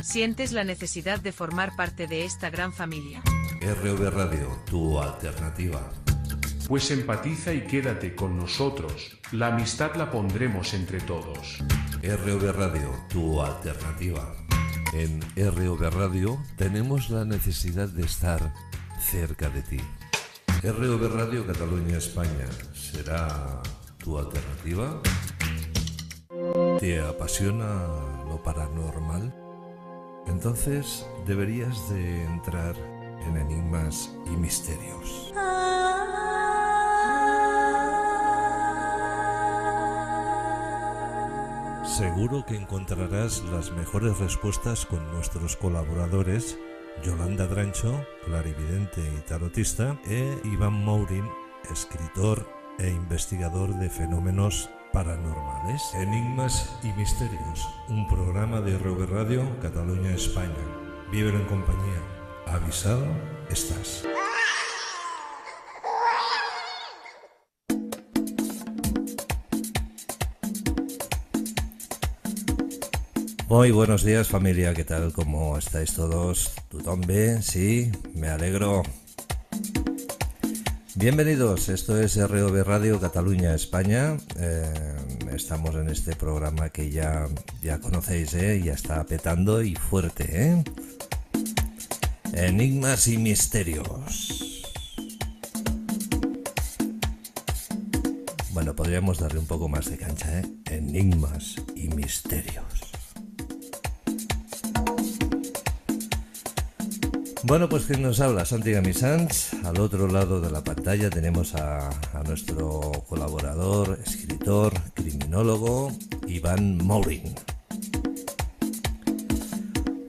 ¿Sientes la necesidad de formar parte de esta gran familia? RV Radio, tu alternativa. Pues empatiza y quédate con nosotros, la amistad la pondremos entre todos. RV Radio, tu alternativa. En RV Radio tenemos la necesidad de estar cerca de ti. RV Radio Cataluña España, ¿será tu alternativa? ¿Te apasiona lo paranormal? Entonces deberías de entrar en Enigmas y Misterios. Seguro que encontrarás las mejores respuestas con nuestros colaboradores Yolanda Drancho, clarividente y tarotista, e Iván Mourin, escritor e investigador de fenómenos paranormales. Enigmas y Misterios, un programa de RV Radio Cataluña España. Vívelo en compañía. Avisado estás. Muy buenos días, familia, ¿qué tal? ¿Cómo estáis todos? ¿Tothom bé? Sí, me alegro. Bienvenidos, esto es RV Radio Cataluña España. Estamos en este programa que ya conocéis, ya está petando y fuerte, Enigmas y Misterios. Bueno, podríamos darle un poco más de cancha, Enigmas y Misterios. Bueno, pues ¿quién nos habla? Santi Gamisans. Al otro lado de la pantalla tenemos a nuestro colaborador, escritor, criminólogo, Iván Mourin.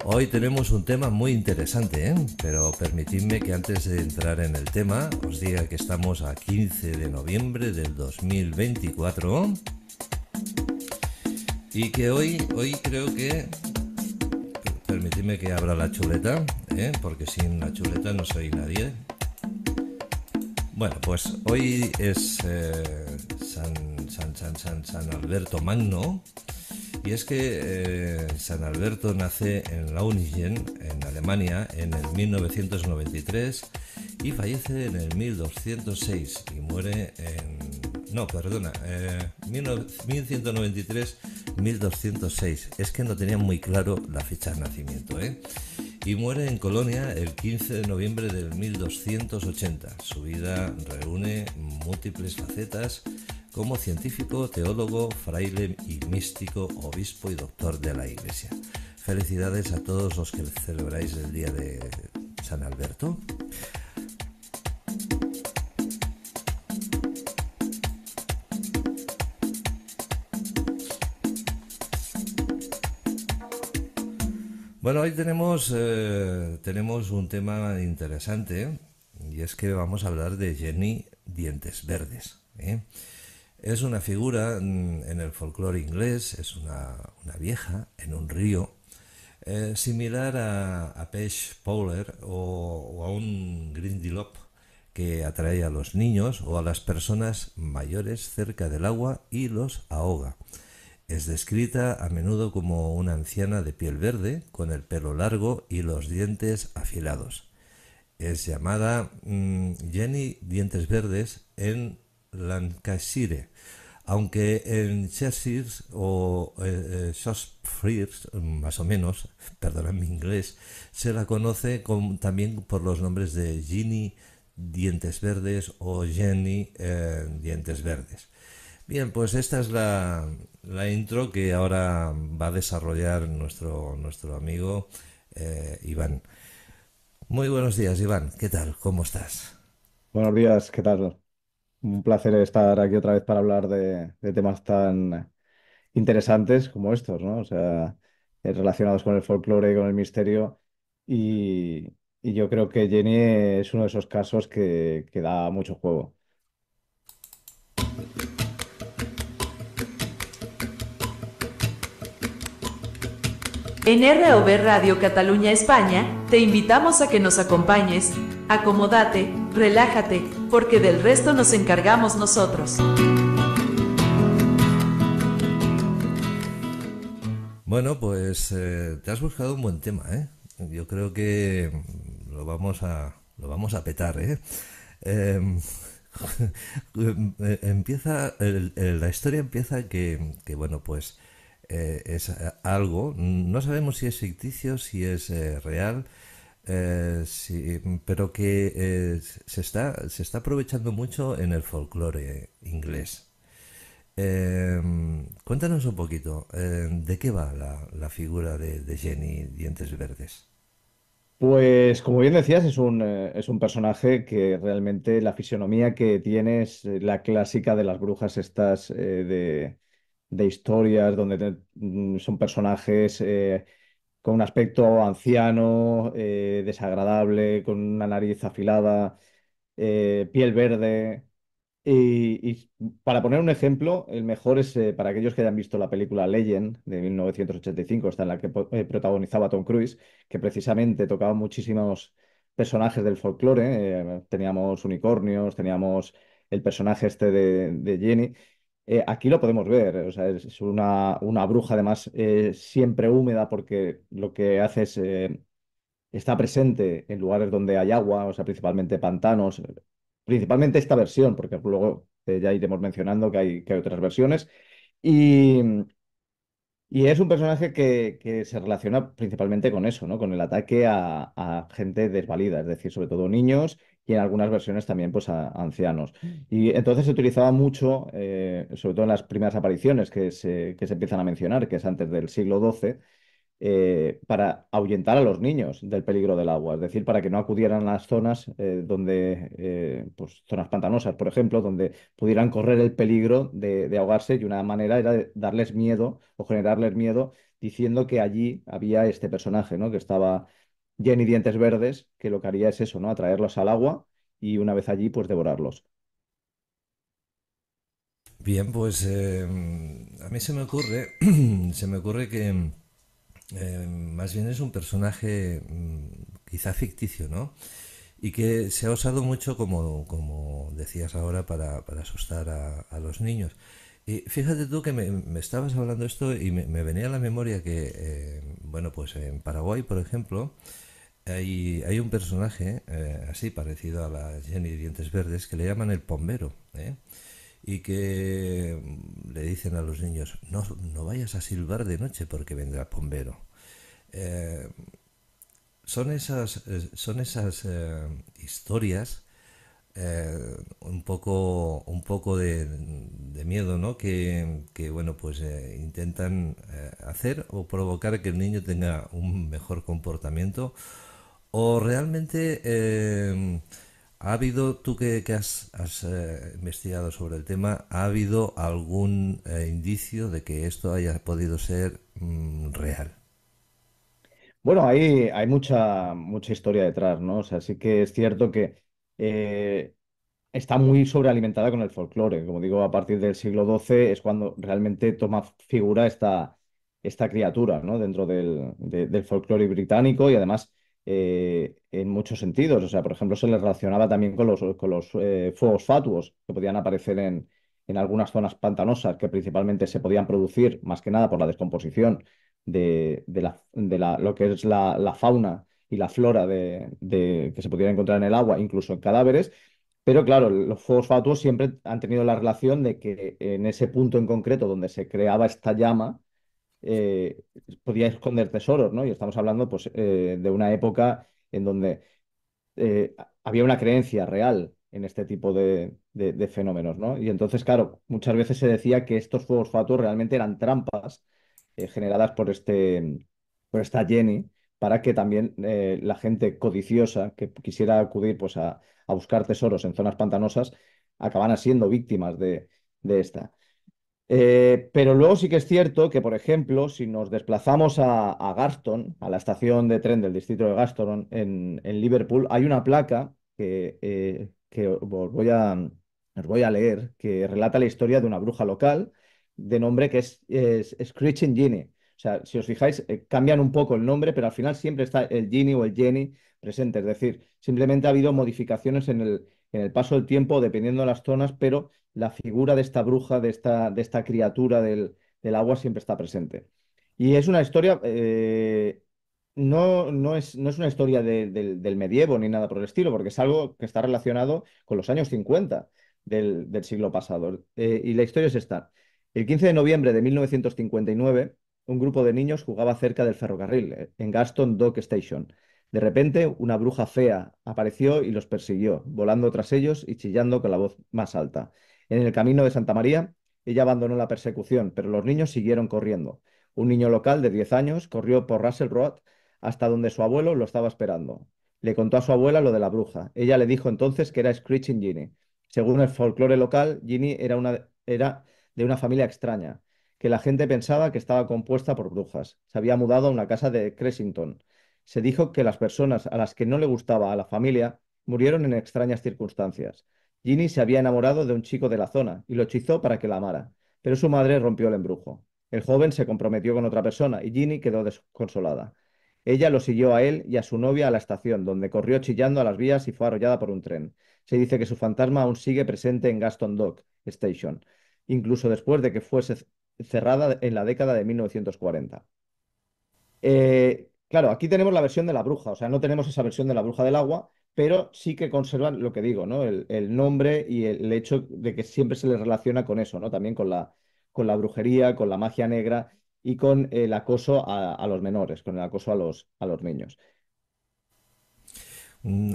Hoy tenemos un tema muy interesante, pero permitidme que antes de entrar en el tema os diga que estamos a 15 de noviembre del 2024 y que hoy creo que... Permitidme que abra la chuleta, porque sin la chuleta no soy nadie. Bueno, pues hoy es San Alberto Magno, y es que San Alberto nace en Launingen, en Alemania, en el 1993 y fallece en el 1206 y muere en... No, perdona, 1193-1206. Es que no tenía muy claro la fecha de nacimiento, Y muere en Colonia el 15 de noviembre del 1280. Su vida reúne múltiples facetas como científico, teólogo, fraile y místico, obispo y doctor de la Iglesia. Felicidades a todos los que celebráis el día de San Alberto. Bueno, hoy tenemos un tema interesante, y es que vamos a hablar de Jenny Dientes Verdes. Es una figura en el folclore inglés, es una vieja en un río, similar a Peix Powler o a un Grindylow que atrae a los niños o a las personas mayores cerca del agua y los ahoga. Es descrita a menudo como una anciana de piel verde, con el pelo largo y los dientes afilados. Es llamada Jenny Dientes Verdes en Lancashire, aunque en Cheshire o Shropshire, más o menos, perdonad mi inglés, se la conoce también por los nombres de Ginny Dientes Verdes o Jenny Dientes Verdes. Bien, pues esta es la intro que ahora va a desarrollar nuestro amigo Iván. Muy buenos días, Iván. ¿Qué tal? ¿Cómo estás? Buenos días, ¿qué tal? Un placer estar aquí otra vez para hablar de temas tan interesantes como estos, ¿no? O sea, relacionados con el folclore y con el misterio. Y yo creo que Jenny es uno de esos casos que da mucho juego. En RV Radio Cataluña España, te invitamos a que nos acompañes. Acomódate, relájate, porque del resto nos encargamos nosotros. Bueno, pues te has buscado un buen tema, ¿eh? Yo creo que lo vamos a petar, ¿eh? Em, la historia empieza que, bueno, pues es algo, no sabemos si es ficticio, si es real, pero que se está aprovechando mucho en el folclore inglés. Cuéntanos un poquito, ¿de qué va la figura de Jenny Dientes Verdes? Pues como bien decías, es un personaje que realmente la fisionomía que tiene es la clásica de las brujas estas de historias donde son personajes con un aspecto anciano, desagradable, con una nariz afilada, piel verde. Y para poner un ejemplo, el mejor es para aquellos que hayan visto la película Legend de 1985, esta en la que protagonizaba Tom Cruise, que precisamente tocaba muchísimos personajes del folclore. Teníamos unicornios, teníamos el personaje este de Jenny. Aquí lo podemos ver, o sea, es una bruja además siempre húmeda porque lo que hace es está presente en lugares donde hay agua, o sea, principalmente pantanos, principalmente esta versión, porque luego ya iremos mencionando que hay otras versiones. Y, y es un personaje que se relaciona principalmente con eso, ¿no? Con el ataque a gente desvalida, es decir, sobre todo niños y en algunas versiones también pues a ancianos. Y entonces se utilizaba mucho, sobre todo en las primeras apariciones que se empiezan a mencionar, que es antes del siglo XII, para ahuyentar a los niños del peligro del agua, es decir, para que no acudieran a las zonas pues zonas pantanosas, por ejemplo, donde pudieran correr el peligro de ahogarse y una manera era de darles miedo o generarles miedo diciendo que allí había este personaje, ¿no? Que estaba Jenny Dientes Verdes, que lo que haría es eso, ¿no? Atraerlos al agua y una vez allí, pues devorarlos. Bien, pues a mí se me ocurre que más bien es un personaje quizá ficticio, ¿no? Y que se ha usado mucho, como decías ahora, para asustar a los niños. Y fíjate tú que me estabas hablando esto y me venía a la memoria que, bueno, pues en Paraguay, por ejemplo, hay un personaje así parecido a la Jenny Dientes Verdes que le llaman el pombero, ¿eh? Y que le dicen a los niños, no vayas a silbar de noche porque vendrá el bombero. Eh, son esas historias un poco de miedo, ¿no? Que, bueno, pues intentan hacer o provocar que el niño tenga un mejor comportamiento o realmente ha habido, tú que has investigado sobre el tema, ¿ha habido algún indicio de que esto haya podido ser real? Bueno, hay mucha historia detrás, ¿no? O sea, sí que es cierto que eh, está muy sobrealimentada con el folclore. Como digo, a partir del siglo XII es cuando realmente toma figura esta criatura, ¿no? Dentro del folclore británico y además en muchos sentidos. O sea, por ejemplo, se le relacionaba también con los fuegos fatuos que podían aparecer en algunas zonas pantanosas que principalmente se podían producir más que nada por la descomposición lo que es la fauna y la flora que se pudiera encontrar en el agua, incluso en cadáveres. Pero claro, los fuegos fatuos siempre han tenido la relación de que en ese punto en concreto donde se creaba esta llama, eh, podía esconder tesoros, ¿no? Y estamos hablando pues, de una época en donde había una creencia real en este tipo de fenómenos, ¿no? Y entonces, claro, muchas veces se decía que estos fuegos fatuos realmente eran trampas generadas por esta Jenny para que también la gente codiciosa que quisiera acudir pues, a buscar tesoros en zonas pantanosas acabaran siendo víctimas de esta. Pero luego sí que es cierto que, por ejemplo, si nos desplazamos a Garston, a la estación de tren del distrito de Garston en Liverpool, hay una placa que os voy a leer, que relata la historia de una bruja local de nombre que es Screeching Ginny. O sea, si os fijáis, cambian un poco el nombre, pero al final siempre está el Ginny o el Jenny presente. Es decir, simplemente ha habido modificaciones en el paso del tiempo, dependiendo de las zonas, pero la figura de esta bruja, de esta criatura del agua siempre está presente. Y es una historia, no es una historia del medievo ni nada por el estilo, porque es algo que está relacionado con los años 50 del siglo pasado. Y la historia es esta. El 15 de noviembre de 1959, un grupo de niños jugaba cerca del ferrocarril, en Gaston Dock Station. De repente, una bruja fea apareció y los persiguió, volando tras ellos y chillando con la voz más alta. En el camino de Santa María, ella abandonó la persecución, pero los niños siguieron corriendo. Un niño local de 10 años corrió por Russell Road hasta donde su abuelo lo estaba esperando. Le contó a su abuela lo de la bruja. Ella le dijo entonces que era Screeching Ginny. Según el folclore local, Ginny era de una familia extraña, que la gente pensaba que estaba compuesta por brujas. Se había mudado a una casa de Cressington. Se dijo que las personas a las que no le gustaba a la familia murieron en extrañas circunstancias. Ginny se había enamorado de un chico de la zona y lo hechizó para que la amara, pero su madre rompió el embrujo. El joven se comprometió con otra persona y Ginny quedó desconsolada. Ella lo siguió a él y a su novia a la estación, donde corrió chillando a las vías y fue arrollada por un tren. Se dice que su fantasma aún sigue presente en Gaston Dock Station, incluso después de que fuese cerrada en la década de 1940. Claro, aquí tenemos la versión de la bruja, o sea, no tenemos esa versión de la bruja del agua, pero sí que conservan lo que digo, ¿no? El nombre y el hecho de que siempre se les relaciona con eso, ¿no? También con la brujería, con la magia negra y con el acoso a los menores, con el acoso a los niños.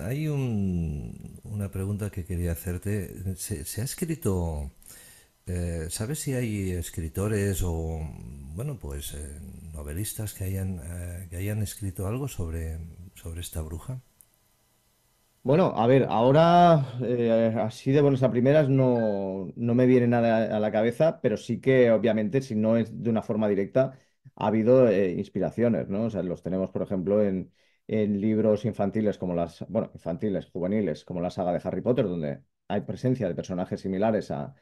Hay una pregunta que quería hacerte. ¿Se ha escrito, sabes si hay escritores o, bueno, pues novelistas que hayan escrito algo sobre esta bruja? Bueno, a ver, ahora así de buenas a primeras no me viene nada a la cabeza, pero sí que obviamente si no es de una forma directa, ha habido inspiraciones, ¿no? O sea, los tenemos, por ejemplo, en libros infantiles como bueno, infantiles, juveniles, como la saga de Harry Potter, donde hay presencia de personajes similares a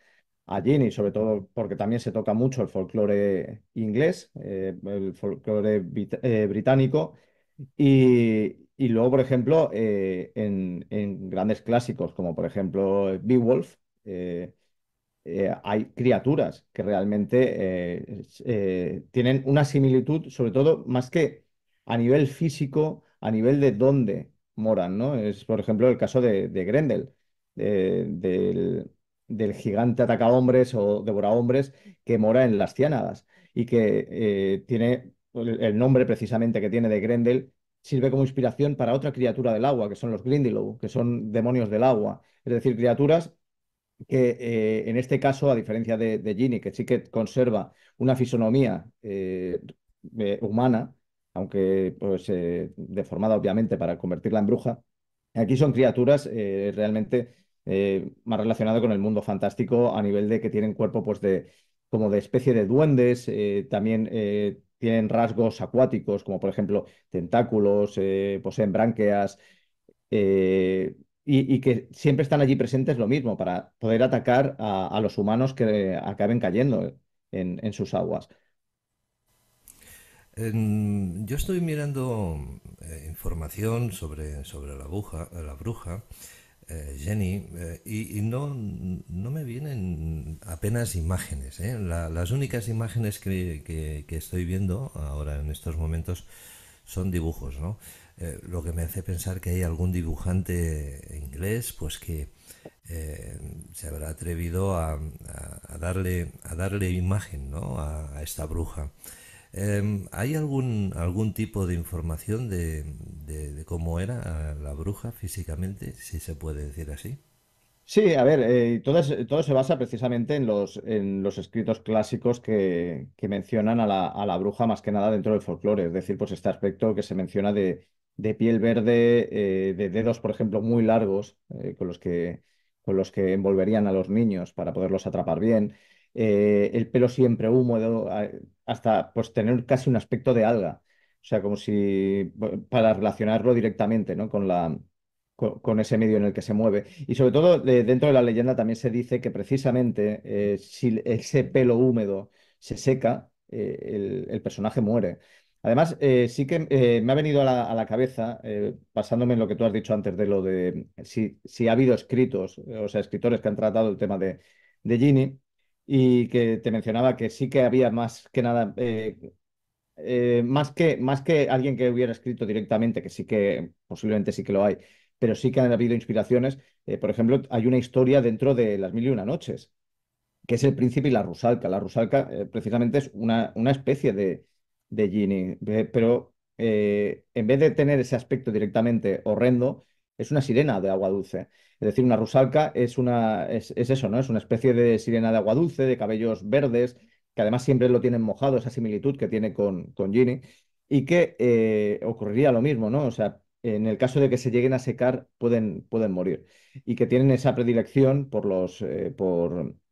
Ginny, sobre todo porque también se toca mucho el folclore inglés, el folclore británico. Y luego, por ejemplo, en grandes clásicos, como por ejemplo Beowulf, eh, hay criaturas que realmente tienen una similitud, sobre todo más que a nivel físico, a nivel de dónde moran, ¿no? Es, por ejemplo, el caso de Grendel, del gigante atacahombres o devorahombres que mora en las ciénagas y que tiene el nombre precisamente que tiene de Grendel, sirve como inspiración para otra criatura del agua, que son los Grindylow, que son demonios del agua. Es decir, criaturas que en este caso, a diferencia de Ginny, que sí que conserva una fisonomía humana, aunque pues deformada obviamente para convertirla en bruja, aquí son criaturas realmente más relacionadas con el mundo fantástico a nivel de que tienen cuerpo pues como de especie de duendes, también tienen rasgos acuáticos, como por ejemplo tentáculos, poseen branquias, eh, y que siempre están allí presentes lo mismo, para poder atacar a los humanos que acaben cayendo en sus aguas. Yo estoy mirando información sobre la bruja, Jenny, y no me vienen apenas imágenes. Las únicas imágenes que estoy viendo ahora en estos momentos son dibujos, ¿no? Lo que me hace pensar que hay algún dibujante inglés, pues que se habrá atrevido a darle imagen, ¿no? A esta bruja. ¿Hay algún tipo de información de cómo era la bruja físicamente, si se puede decir así? Sí, a ver, todo se basa precisamente en los escritos clásicos que mencionan a la bruja más que nada dentro del folclore, es decir, pues este aspecto que se menciona de piel verde, de dedos, por ejemplo, muy largos, con los que envolverían a los niños para poderlos atrapar bien, el pelo siempre húmedo, hasta pues tener casi un aspecto de alga, o sea, como si, para relacionarlo directamente, ¿no? Con ese medio en el que se mueve. Y sobre todo, dentro de la leyenda también se dice que precisamente si ese pelo húmedo se seca, el personaje muere. Además, sí que me ha venido a la cabeza, basándome en lo que tú has dicho antes de lo de si ha habido escritos, o sea, escritores que han tratado el tema de Ginny, y que te mencionaba que sí que había más que nada más que alguien que hubiera escrito directamente, que sí que posiblemente sí que lo hay, pero sí que han habido inspiraciones. Por ejemplo, hay una historia dentro de Las Mil y Una Noches, que es el príncipe y la rusalka. La rusalka precisamente es una especie de genie, pero en vez de tener ese aspecto directamente horrendo, es una sirena de agua dulce. Es decir, una rusalka es eso, ¿no? Es una especie de sirena de agua dulce, de cabellos verdes, que además siempre lo tienen mojado, esa similitud que tiene con Ginny, y que ocurriría lo mismo, ¿no? O sea, en el caso de que se lleguen a secar, pueden morir. Y que tienen esa predilección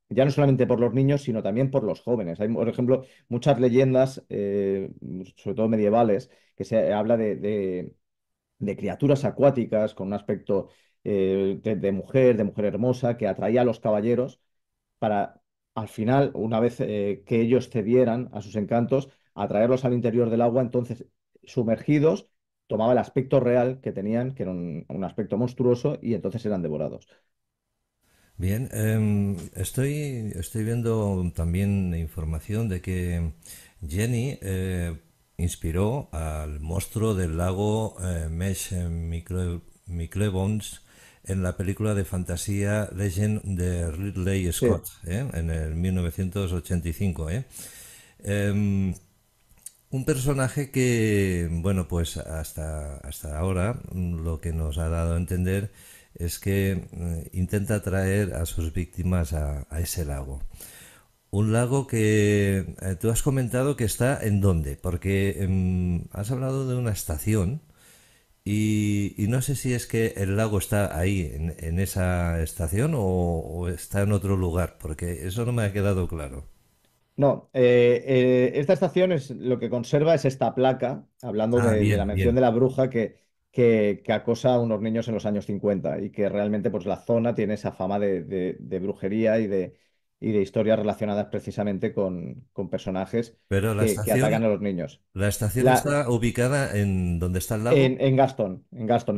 ya no solamente por los niños, sino también por los jóvenes. Hay, por ejemplo, muchas leyendas, sobre todo medievales, que se habla de criaturas acuáticas con un aspecto de mujer hermosa, que atraía a los caballeros para, al final, una vez que ellos cedieran a sus encantos, atraerlos al interior del agua, entonces, sumergidos, tomaba el aspecto real que tenían, que era un aspecto monstruoso, y entonces eran devorados. Bien, estoy viendo también información de que Jenny inspiró al monstruo del lago Micklebones en la película de fantasía Legend de Ridley Sí. Scott, en el 1985. Em, un personaje que, bueno, pues hasta ahora lo que nos ha dado a entender es que intenta atraer a sus víctimas a ese lago. Un lago que tú has comentado que está en dónde, porque has hablado de una estación y no sé si es que el lago está ahí, en esa estación o está en otro lugar, porque eso no me ha quedado claro. No, esta estación es lo que conserva es esta placa, hablando Ah, de la bien, mención bien. de la bruja que acosa a unos niños en los años 50 y que realmente pues, la zona tiene esa fama de brujería y de historias relacionadas precisamente con personajes Pero que atacan a los niños. la estación La, está ubicada en donde está el lago. en Gaston,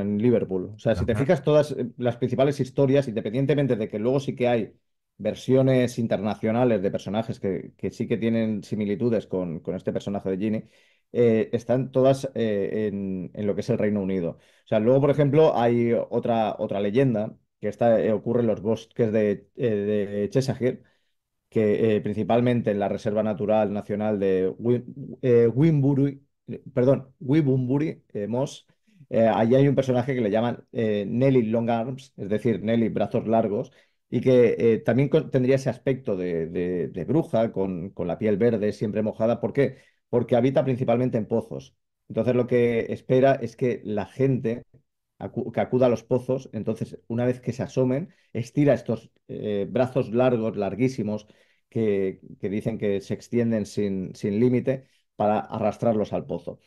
en Liverpool. O sea, si te Ajá. fijas, todas las principales historias, independientemente de que luego sí que hay versiones internacionales de personajes que sí que tienen similitudes con este personaje de Ginny, están todas en lo que es el Reino Unido. O sea, luego, por ejemplo, hay otra leyenda que ocurre en los bosques de Cheshire, que principalmente en la Reserva Natural Nacional de Winbury, Wibumburi Moss, allí hay un personaje que le llaman Nelly Long Arms, es decir, Nelly brazos largos, y que también tendría ese aspecto de bruja, con la piel verde, siempre mojada. ¿Por qué? Porque habita principalmente en pozos. Entonces lo que espera es que la gente que acuda a los pozos, entonces una vez que se asomen, estira estos brazos largos, larguísimos, que dicen que se extienden sin límite para arrastrarlos al pozo.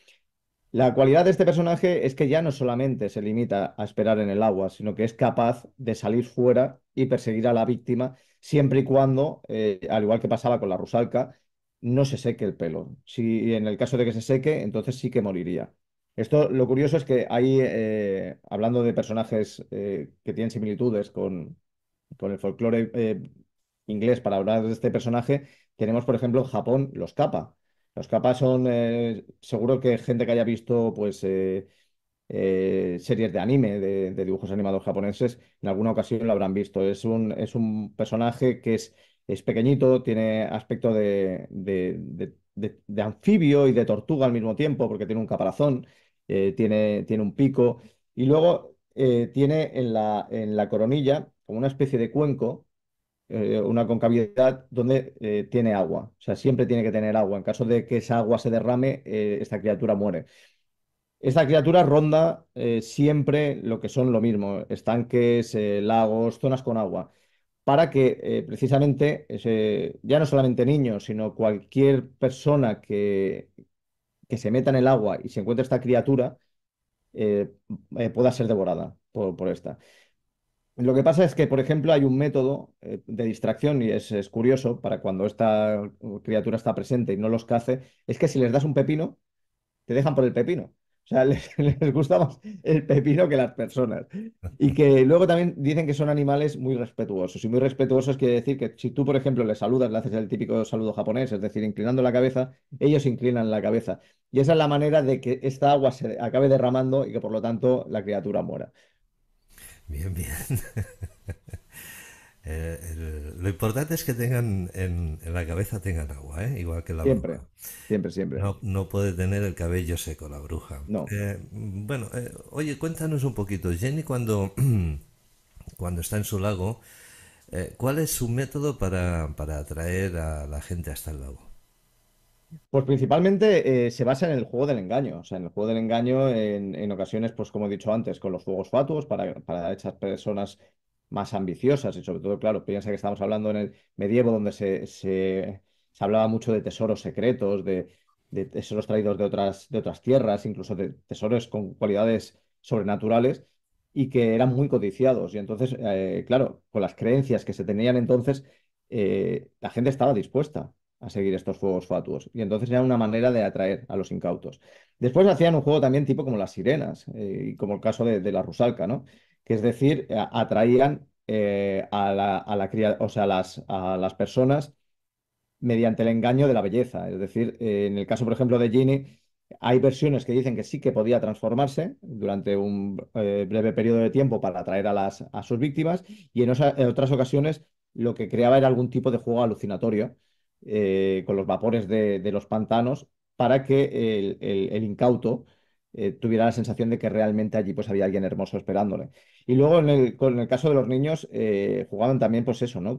La cualidad de este personaje es que ya no solamente se limita a esperar en el agua, sino que es capaz de salir fuera y perseguir a la víctima siempre y cuando, al igual que pasaba con la rusalka, no se seque el pelo. Si en el caso de que se seque, entonces sí que moriría. Esto, lo curioso es que hay, hablando de personajes que tienen similitudes con el folclore inglés para hablar de este personaje, tenemos, por ejemplo, en Japón los kappa. Los kappa son, seguro que gente que haya visto, pues, series de anime, de dibujos animados japoneses, en alguna ocasión lo habrán visto. Es un personaje que es pequeñito, tiene aspecto de anfibio y de tortuga al mismo tiempo, porque tiene un caparazón, tiene un pico, y luego tiene en la coronilla como una especie de cuenco, una concavidad donde tiene agua. O sea, siempre tiene que tener agua. En caso de que esa agua se derrame, esta criatura muere. Esta criatura ronda siempre lo que son lo mismo, estanques, lagos, zonas con agua, para que precisamente ya no solamente niños, sino cualquier persona que se meta en el agua y se encuentre esta criatura, eh, pueda ser devorada por esta. Lo que pasa es que, por ejemplo, hay un método de distracción y es curioso para cuando esta criatura está presente y no los cace, es que si les das un pepino, te dejan por el pepino. O sea, les gusta más el pepino que las personas. Y que luego también dicen que son animales muy respetuosos. Y muy respetuosos quiere decir que si tú, por ejemplo, le saludas, le haces el típico saludo japonés, es decir, inclinando la cabeza, ellos inclinan la cabeza. Y esa es la manera de que esta agua se acabe derramando y que por lo tanto la criatura muera. Bien, bien. Lo importante es que tengan en la cabeza tengan agua, ¿eh? Igual que la bruja. Siempre, siempre, siempre. No, no puede tener el cabello seco la bruja. No. Bueno, oye, cuéntanos un poquito. Jenny, cuando está en su lago, ¿cuál es su método para atraer a la gente hasta el lago? Pues principalmente se basa en el juego del engaño. O sea, en el juego del engaño, en ocasiones, pues como he dicho antes, con los fuegos fatuos para esas personas más ambiciosas y sobre todo, claro, piensa que estamos hablando en el medievo donde se hablaba mucho de tesoros secretos, de tesoros traídos de otras tierras, incluso de tesoros con cualidades sobrenaturales y que eran muy codiciados. Y entonces, claro, con las creencias que se tenían entonces, la gente estaba dispuesta a seguir estos fuegos fatuos. Y entonces era una manera de atraer a los incautos. Después hacían un juego también tipo como las sirenas, y como el caso de la Rusalka, ¿no? Que es decir, atraían o sea, a las personas mediante el engaño de la belleza. Es decir, en el caso, por ejemplo, de Ginny, hay versiones que dicen que sí que podía transformarse durante un breve periodo de tiempo para atraer a sus víctimas, y en otras ocasiones lo que creaba era algún tipo de juego alucinatorio con los vapores de los pantanos para que el incauto tuviera la sensación de que realmente allí pues, había alguien hermoso esperándole. Y luego con el caso de los niños jugaban también pues eso, ¿no?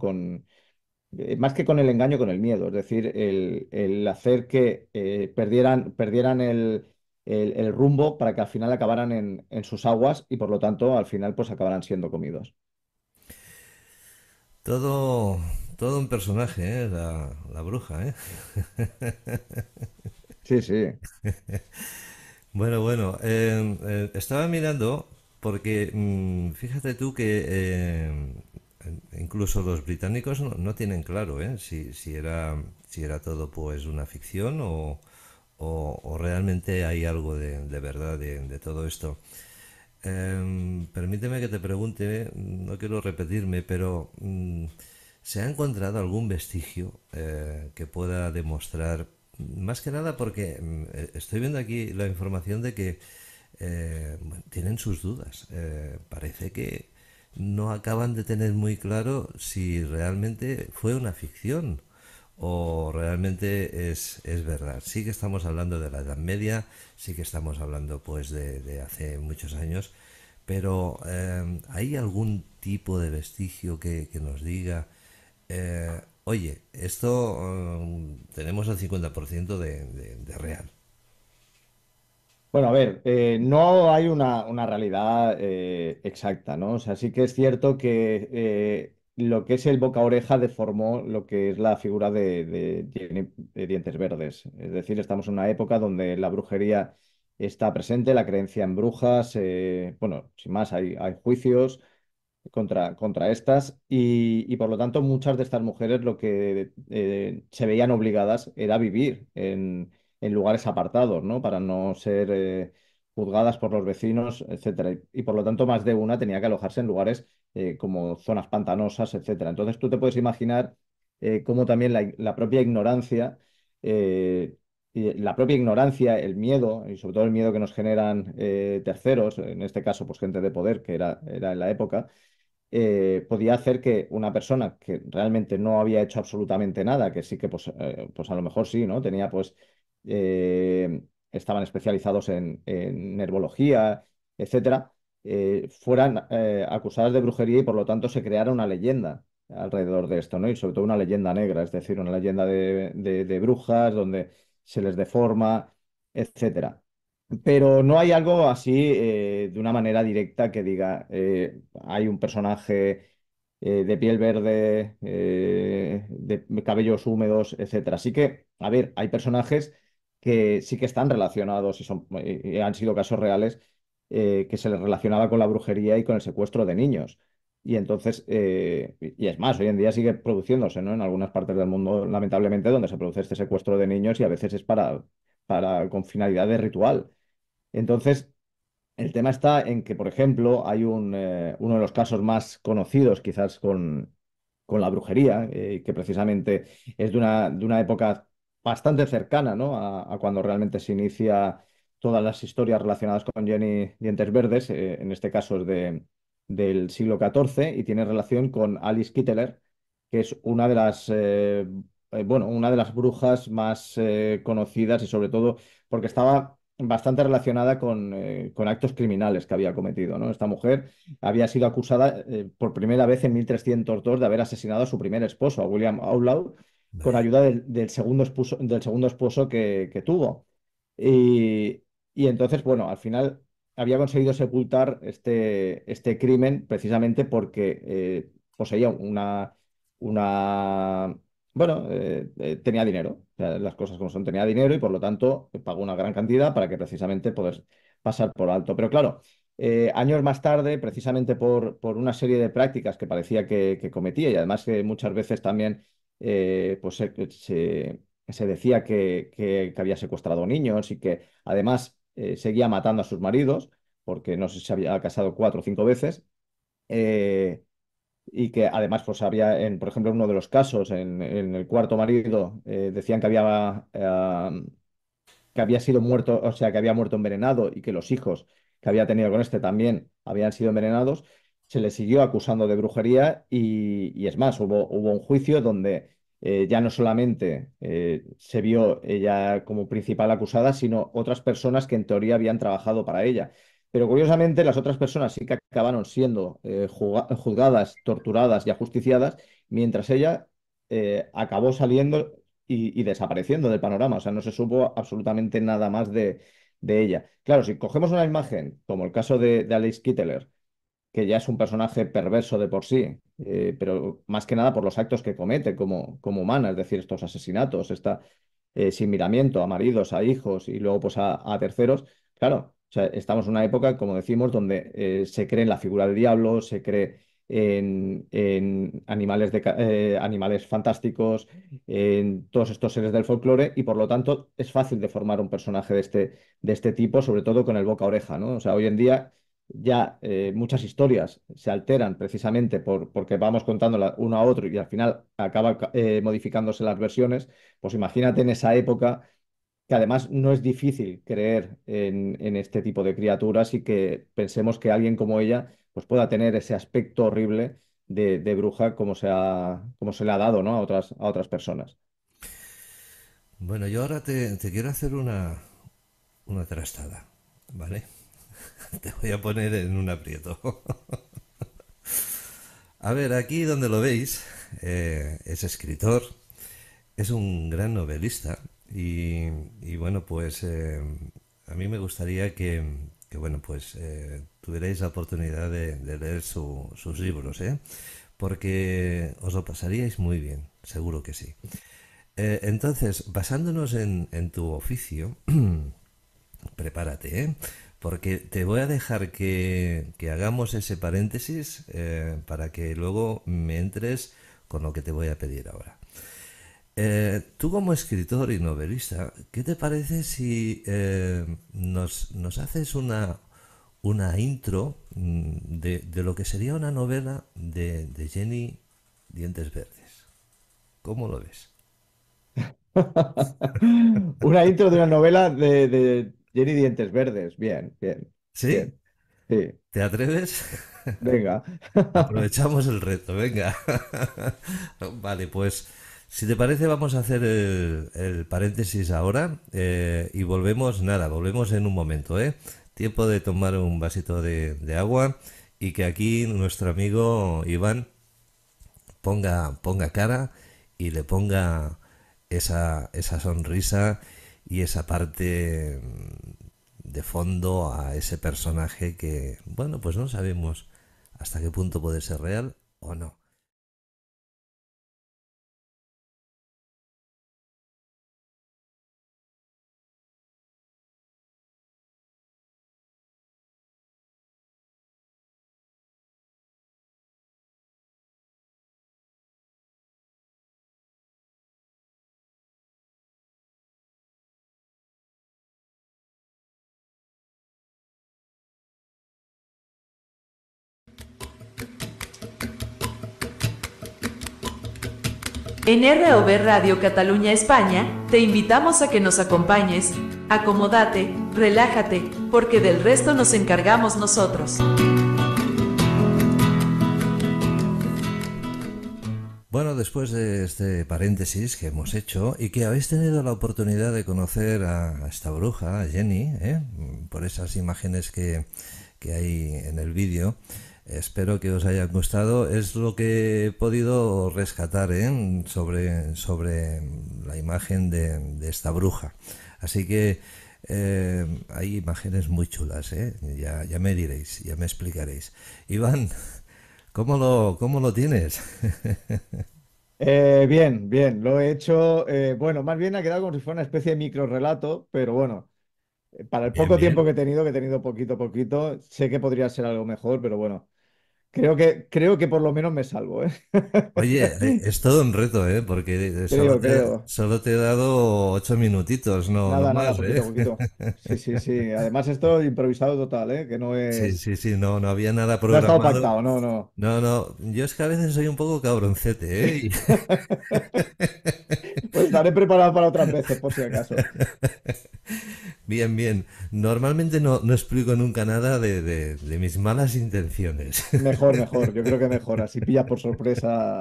Más que con el engaño, con el miedo, es decir, el hacer que perdieran el rumbo para que al final acabaran en sus aguas y por lo tanto al final pues acabaran siendo comidos. Todo, todo un personaje, ¿eh? La bruja, ¿eh? Sí, sí. Bueno, estaba mirando porque fíjate tú que incluso los británicos no tienen claro, ¿eh? Si era todo pues una ficción o realmente hay algo de verdad de todo esto. Permíteme que te pregunte, no quiero repetirme, pero ¿se ha encontrado algún vestigio que pueda demostrar, más que nada porque estoy viendo aquí la información de que bueno, tienen sus dudas? Parece que no acaban de tener muy claro si realmente fue una ficción o realmente es verdad. Sí que estamos hablando de la Edad Media, sí que estamos hablando pues de hace muchos años, pero ¿hay algún tipo de vestigio que nos diga, oye, esto tenemos el 50% de real? Bueno, a ver, no hay una realidad exacta, ¿no? O sea, sí que es cierto que lo que es el boca a oreja deformó lo que es la figura de dientes verdes. Es decir, estamos en una época donde la brujería está presente, la creencia en brujas, bueno, sin más, hay juicios contra estas y por lo tanto muchas de estas mujeres lo que se veían obligadas era vivir en lugares apartados, ¿no? Para no ser juzgadas por los vecinos, etcétera. Y por lo tanto más de una tenía que alojarse en lugares como zonas pantanosas, etcétera. Entonces tú te puedes imaginar cómo también la propia ignorancia el miedo, y sobre todo el miedo que nos generan terceros, en este caso, pues gente de poder, que era en la época, podía hacer que una persona que realmente no había hecho absolutamente nada, que sí que pues a lo mejor sí, ¿no? Tenía pues, estaban especializados en herbología, etcétera, fueran acusadas de brujería y por lo tanto se creara una leyenda alrededor de esto, ¿no? Y sobre todo una leyenda negra, es decir, una leyenda de brujas donde se les deforma, etcétera. Pero no hay algo así de una manera directa que diga, hay un personaje de piel verde, de cabellos húmedos, etcétera. Así que, a ver, hay personajes que sí que están relacionados y han sido casos reales que se les relacionaba con la brujería y con el secuestro de niños. Y entonces, y es más, hoy en día sigue produciéndose, ¿no? En algunas partes del mundo, lamentablemente, donde se produce este secuestro de niños y a veces es con finalidad de ritual. Entonces, el tema está en que, por ejemplo, hay uno de los casos más conocidos, quizás con la brujería, que precisamente es de una época bastante cercana, ¿no? a cuando realmente se inicia todas las historias relacionadas con Jenny Dientes Verdes. En este caso es del siglo XIV y tiene relación con Alice Kitteler, que es una de las brujas más conocidas, y sobre todo porque estaba bastante relacionada con actos criminales que había cometido, ¿no? Esta mujer había sido acusada por primera vez en 1302 de haber asesinado a su primer esposo, a William Outlaw, con Vaya. ayuda del segundo esposo que tuvo. Y, y entonces, bueno, al final había conseguido sepultar este crimen precisamente porque poseía una bueno, tenía dinero, o sea, las cosas como son, tenía dinero y por lo tanto pagó una gran cantidad para que precisamente poder pasar por alto. Pero claro, años más tarde, precisamente por una serie de prácticas que parecía que cometía, y además que muchas veces también pues se decía que había secuestrado niños y que además seguía matando a sus maridos, porque no sé si se había casado 4 o 5 veces. eh, y que además, pues por ejemplo, en uno de los casos, en el cuarto marido, decían que había sido muerto, o sea, que había muerto envenenado y que los hijos que había tenido con este también habían sido envenenados. Se le siguió acusando de brujería y es más, hubo un juicio donde ya no solamente se vio ella como principal acusada, sino otras personas que en teoría habían trabajado para ella. Pero curiosamente las otras personas sí que acabaron siendo juzgadas, torturadas y ajusticiadas, mientras ella acabó saliendo y desapareciendo del panorama. O sea, no se supo absolutamente nada más de ella. Claro, si cogemos una imagen, como el caso de Alice Kitteler, que ya es un personaje perverso de por sí, pero más que nada por los actos que comete como humana, es decir, estos asesinatos, esta sin miramiento a maridos, a hijos y luego pues a terceros. Claro, o sea, estamos en una época, como decimos, donde se cree en la figura del diablo, se cree en animales fantásticos, en todos estos seres del folclore, y por lo tanto es fácil deformar un personaje de este tipo, sobre todo con el boca a oreja, ¿no? O sea, hoy en día ya muchas historias se alteran precisamente porque vamos contándola uno a otro y al final acaba modificándose las versiones. Pues imagínate en esa época, que además no es difícil creer en este tipo de criaturas, y que pensemos que alguien como ella pues pueda tener ese aspecto horrible de bruja como se le ha dado, ¿no? a otras personas. Bueno, yo ahora te quiero hacer una trastada, ¿vale? Te voy a poner en un aprieto. A ver, aquí donde lo veis, es escritor, es un gran novelista y bueno, pues a mí me gustaría que, bueno, pues tuvierais la oportunidad de leer sus libros, ¿eh? Porque os lo pasaríais muy bien, seguro que sí. Entonces, basándonos en tu oficio, prepárate, ¿eh? Porque te voy a dejar que hagamos ese paréntesis para que luego me entres con lo que te voy a pedir ahora. Tú como escritor y novelista, ¿qué te parece si nos haces una intro de lo que sería una novela de Jenny Dientes Verdes? ¿Cómo lo ves? Una intro de una novela de Jenny Dientes Verdes. Bien, bien, ¿Sí? bien. Sí, ¿Te atreves? venga. Aprovechamos el reto, venga. Vale, pues si te parece vamos a hacer el paréntesis ahora y volvemos en un momento, ¿eh? Tiempo de tomar un vasito de agua y que aquí nuestro amigo Iván ponga cara y le ponga esa sonrisa y esa parte de fondo a ese personaje que, bueno, pues no sabemos hasta qué punto puede ser real o no. En ROV Radio Cataluña España, te invitamos a que nos acompañes. Acomódate, relájate, porque del resto nos encargamos nosotros. Bueno, después de este paréntesis que hemos hecho y que habéis tenido la oportunidad de conocer a esta bruja, a Jenny, por esas imágenes que hay en el vídeo, espero que os hayan gustado. Es lo que he podido rescatar sobre la imagen de esta bruja. Así que hay imágenes muy chulas, ¿eh? Ya me diréis, ya me explicaréis. Iván, cómo lo tienes? Bien, bien, lo he hecho. Bueno, más bien ha quedado como si fuera una especie de micro relato, pero bueno, para el Bien, poco tiempo bien. que he tenido poquito a poquito, sé que podría ser algo mejor, pero bueno, creo que por lo menos me salvo, ¿eh? Oye, es todo un reto, ¿eh? Porque Creo. solo te he dado 8 minutitos, no Nada, más, ¿eh? poquito a poquito. Sí, sí, sí. Además, esto improvisado total, ¿eh? Que Sí, sí, sí, no había nada no ha estado programado. pactado, no. No, yo es que a veces soy un poco cabroncete, ¿eh? Pues estaré preparado para otras veces, por si acaso. Bien, bien. Normalmente no explico nunca nada de mis malas intenciones. Mejor. Yo creo que mejor. Así pillas por sorpresa.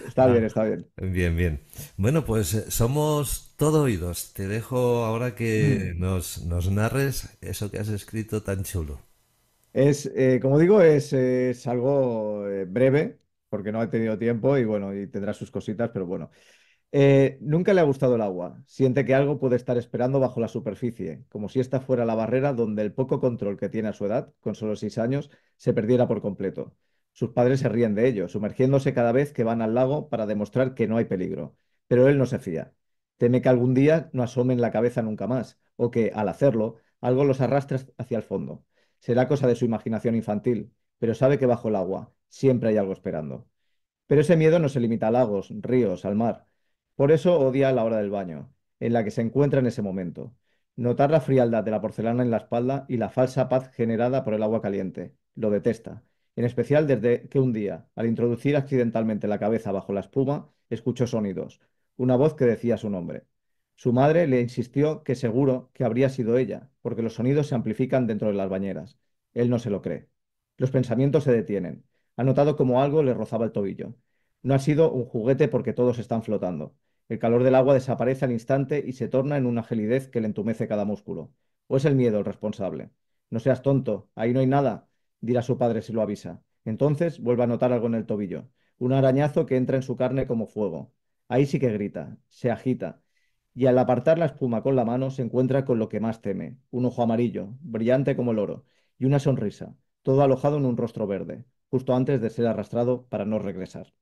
Está bien, está bien. Bien, bien. Bueno, pues somos todo oídos. Te dejo ahora que Mm. nos narres eso que has escrito tan chulo. Como digo, es algo breve, porque no he tenido tiempo y bueno, y tendrá sus cositas, pero bueno. Nunca le ha gustado el agua. Siente que algo puede estar esperando bajo la superficie, como si esta fuera la barrera donde el poco control que tiene a su edad, con solo 6 años, se perdiera por completo. Sus padres se ríen de ello, sumergiéndose cada vez que van al lago para demostrar que no hay peligro. Pero él no se fía. Teme que algún día no asomen la cabeza nunca más, o que, al hacerlo, algo los arrastre hacia el fondo. Será cosa de su imaginación infantil, pero sabe que bajo el agua siempre hay algo esperando. Pero ese miedo no se limita a lagos, ríos, al mar. Por eso odia la hora del baño, en la que se encuentra en ese momento. Notar la frialdad de la porcelana en la espalda y la falsa paz generada por el agua caliente. Lo detesta. En especial desde que un día, al introducir accidentalmente la cabeza bajo la espuma, escuchó sonidos. Una voz que decía su nombre. Su madre le insistió que seguro que habría sido ella, porque los sonidos se amplifican dentro de las bañeras. Él no se lo cree. Los pensamientos se detienen. Ha notado como algo le rozaba el tobillo. No ha sido un juguete porque todos están flotando. El calor del agua desaparece al instante y se torna en una gelidez que le entumece cada músculo. ¿O es el miedo el responsable? No seas tonto, ahí no hay nada, dirá su padre si lo avisa. Entonces vuelve a notar algo en el tobillo, un arañazo que entra en su carne como fuego. Ahí sí que grita, se agita, y al apartar la espuma con la mano se encuentra con lo que más teme, un ojo amarillo, brillante como el oro, y una sonrisa, todo alojado en un rostro verde, justo antes de ser arrastrado para no regresar.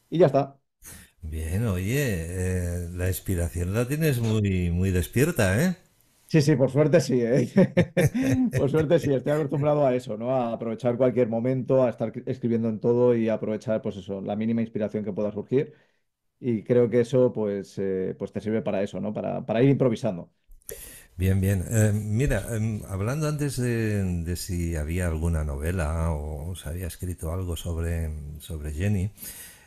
Y ya está. Bien, oye, la inspiración la tienes muy despierta, ¿eh? Sí, sí, por suerte sí, ¿eh? Por suerte sí, estoy acostumbrado a eso, ¿no? A aprovechar cualquier momento, a estar escribiendo en todo y a aprovechar, pues eso, la mínima inspiración que pueda surgir. Y creo que eso, pues te sirve para eso, ¿no? Para ir improvisando. Bien, bien. Mira, hablando antes de si había alguna novela o se había escrito algo sobre Jenny,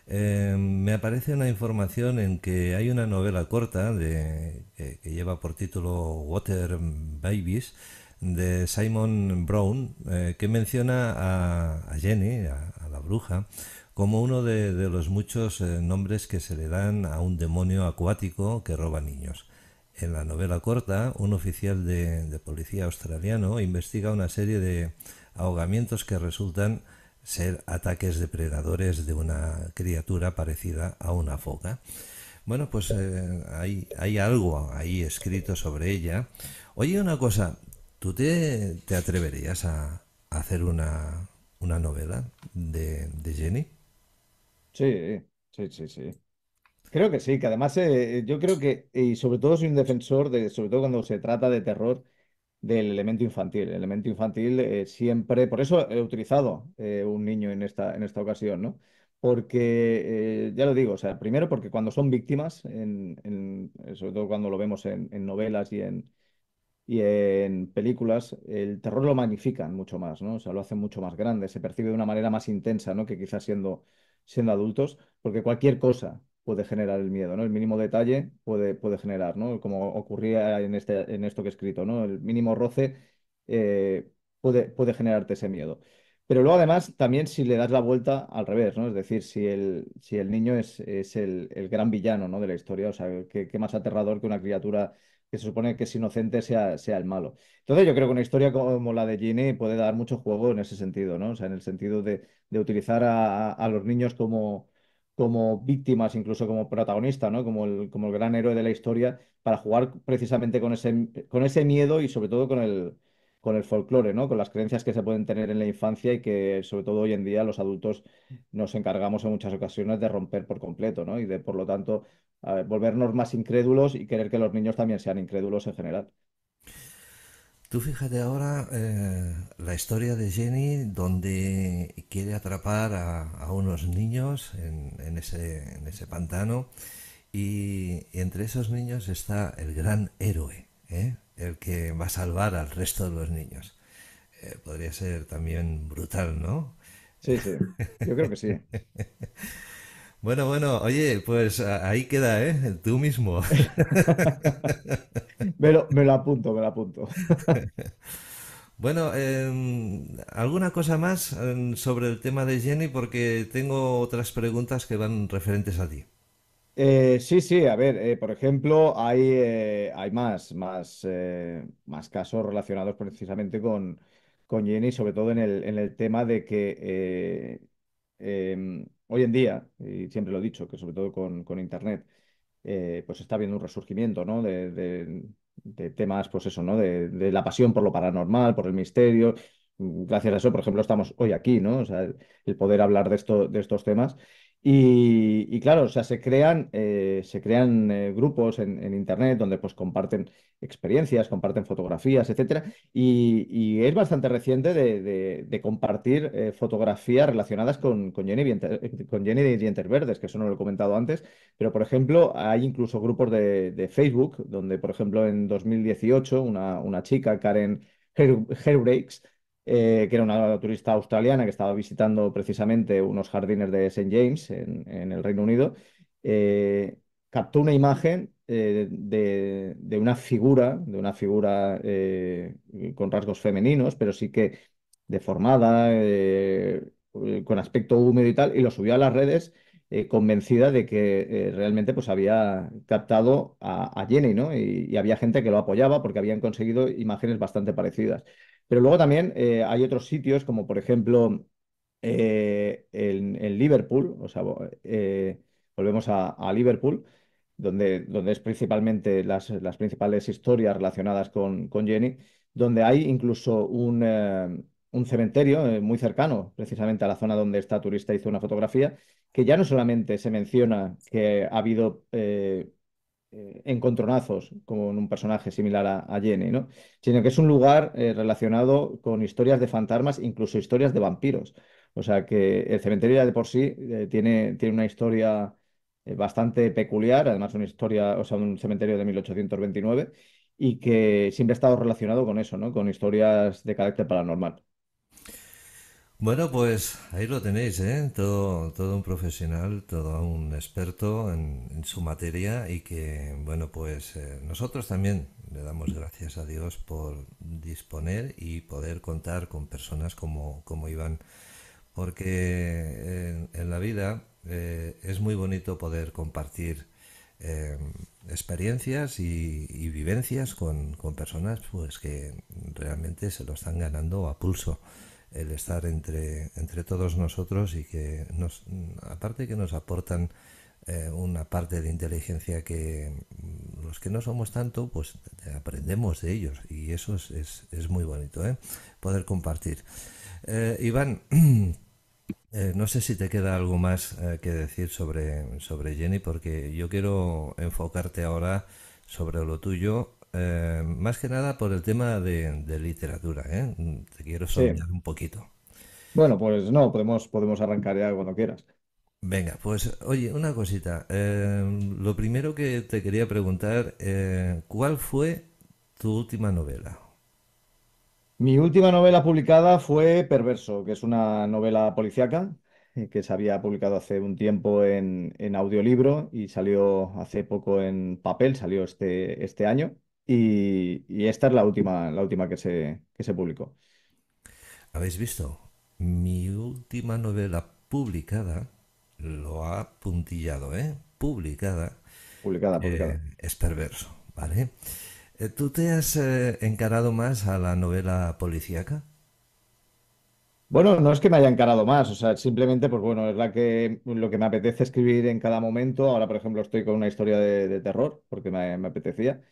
me aparece una información en que hay una novela corta que lleva por título Water Babies de Simon Brown, que menciona a Jenny, a la bruja, como uno de los muchos nombres que se le dan a un demonio acuático que roba niños. En la novela corta, un oficial de policía australiano investiga una serie de ahogamientos que resultan ser ataques depredadores de una criatura parecida a una foca. Bueno, pues hay algo ahí escrito sobre ella. Oye, una cosa, ¿tú te atreverías a hacer una novela de Jenny? Sí, sí. Creo que sí, que además yo creo que, y sobre todo soy un defensor de, sobre todo cuando se trata de terror, del elemento infantil. El elemento infantil siempre, por eso he utilizado un niño en esta ocasión, ¿no? Porque, ya lo digo, o sea, primero porque cuando son víctimas, sobre todo cuando lo vemos en novelas y en películas, el terror lo magnifican mucho más, ¿no? O sea, lo hacen mucho más grande, se percibe de una manera más intensa, ¿no? Que quizás siendo siendo adultos, porque cualquier cosa puede generar el miedo, ¿no? El mínimo detalle puede generar, ¿no? Como ocurría en esto que he escrito, ¿no? El mínimo roce puede generarte ese miedo. Pero luego, además, también si le das la vuelta al revés, ¿no? Es decir, si el niño es el gran villano, ¿no? De la historia, o sea, qué más aterrador que una criatura que se supone que es inocente sea el malo. Entonces, yo creo que una historia como la de Ginny puede dar mucho juego en ese sentido, ¿no? O sea, en el sentido de utilizar a los niños como víctimas, incluso como protagonistas, ¿no? Como el gran héroe de la historia, para jugar precisamente con ese miedo y sobre todo con el folclore, ¿no? Con las creencias que se pueden tener en la infancia y que sobre todo hoy en día los adultos nos encargamos en muchas ocasiones de romper por completo, ¿no? Y de, por lo tanto, volvernos más incrédulos y querer que los niños también sean incrédulos en general. Tú fíjate ahora la historia de Jenny, donde quiere atrapar a unos niños en ese pantano, y entre esos niños está el gran héroe, ¿eh? El que va a salvar al resto de los niños. Podría ser también brutal, ¿no? Sí, sí, yo creo que sí. Bueno, bueno, oye, pues ahí queda, ¿eh? Tú mismo. Me lo apunto, me lo apunto. Bueno, ¿alguna cosa más sobre el tema de Jenny? Porque tengo otras preguntas que van referentes a ti. Sí, sí, a ver, por ejemplo, hay más casos relacionados precisamente con Jenny, sobre todo en el tema de que hoy en día, y siempre lo he dicho, que sobre todo con Internet, pues está habiendo un resurgimiento, ¿no? De temas, pues eso, ¿no? De la pasión por lo paranormal, por el misterio. Gracias a eso, por ejemplo, estamos hoy aquí, ¿no? O sea, el poder hablar de estos temas. Y claro, o sea, se crean grupos en Internet donde pues comparten experiencias, comparten fotografías, etcétera. Y es bastante reciente de compartir fotografías relacionadas con Jenny de Dientes Verdes, que eso no lo he comentado antes. Pero, por ejemplo, hay incluso grupos de Facebook donde, por ejemplo, en 2018, una chica, Karen Hairbreaks, que era una turista australiana que estaba visitando precisamente unos jardines de Saint James en el Reino Unido, eh, captó una imagen de una figura con rasgos femeninos, pero sí que deformada, con aspecto húmedo y tal, y lo subió a las redes, convencida de que realmente pues había captado a Jenny, ¿no? Y había gente que lo apoyaba porque habían conseguido imágenes bastante parecidas. Pero luego también hay otros sitios, como por ejemplo en Liverpool, o sea, volvemos a Liverpool, donde es principalmente las principales historias relacionadas con Jenny, donde hay incluso un cementerio muy cercano, precisamente a la zona donde esta turista hizo una fotografía, que ya no solamente se menciona que ha habido encontronazos con un personaje similar a Jenny, ¿no? Sino que es un lugar relacionado con historias de fantasmas, incluso historias de vampiros. O sea que el cementerio ya de por sí tiene una historia bastante peculiar, además una historia, o sea, un cementerio de 1829, y que siempre ha estado relacionado con eso, ¿no? Con historias de carácter paranormal. Bueno, pues ahí lo tenéis, ¿eh? Todo un profesional, todo un experto en su materia, y que, bueno, pues nosotros también le damos gracias a Dios por disponer y poder contar con personas como Iván, porque en la vida es muy bonito poder compartir eh, experiencias y vivencias con personas pues que realmente se lo están ganando a pulso el estar entre todos nosotros, y que aparte que nos aportan una parte de inteligencia que los que no somos tanto, pues aprendemos de ellos, y eso es muy bonito, ¿eh? Poder compartir. Iván, no sé si te queda algo más que decir sobre Jenny, porque yo quiero enfocarte ahora sobre lo tuyo, más que nada por el tema de literatura, ¿eh? Te quiero Sí. sondear un poquito. Bueno, pues no, podemos arrancar ya cuando quieras. Venga, pues oye, una cosita. Lo primero que te quería preguntar, ¿cuál fue tu última novela? Mi última novela publicada fue Perverso, que es una novela policíaca. que se había publicado hace un tiempo en audiolibro y salió hace poco en papel, salió este año. Y esta es la última que se publicó. ¿Habéis visto? Mi última novela publicada lo ha puntillado, ¿eh? Publicada. Publicada, publicada. Es perverso, ¿vale? ¿Tú te has encarado más a la novela policíaca? Bueno, no es que me haya encarado más, o sea, simplemente, pues bueno, es lo que me apetece escribir en cada momento. Ahora, por ejemplo, estoy con una historia de terror, porque me apetecía.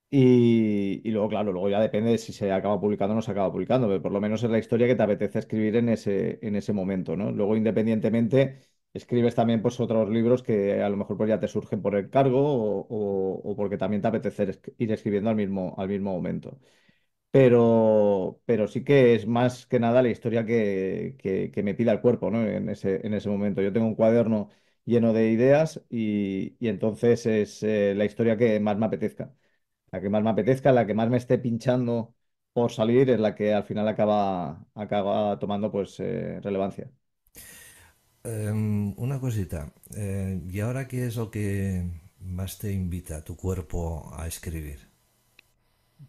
Y luego, claro, luego ya depende de si se acaba publicando o no se acaba publicando, pero por lo menos es la historia que te apetece escribir en ese momento, ¿no? Luego, independientemente, escribes también pues otros libros que a lo mejor pues ya te surgen por encargo o porque también te apetece ir escribiendo al mismo momento. Pero sí que es más que nada la historia que me pida el cuerpo, ¿no? En ese momento. Yo tengo un cuaderno lleno de ideas y entonces es la historia que más me apetezca. La que más me apetezca, la que más me esté pinchando por salir, es la que al final acaba tomando pues relevancia. Una cosita. ¿Y ahora qué es lo que más te invita a tu cuerpo a escribir?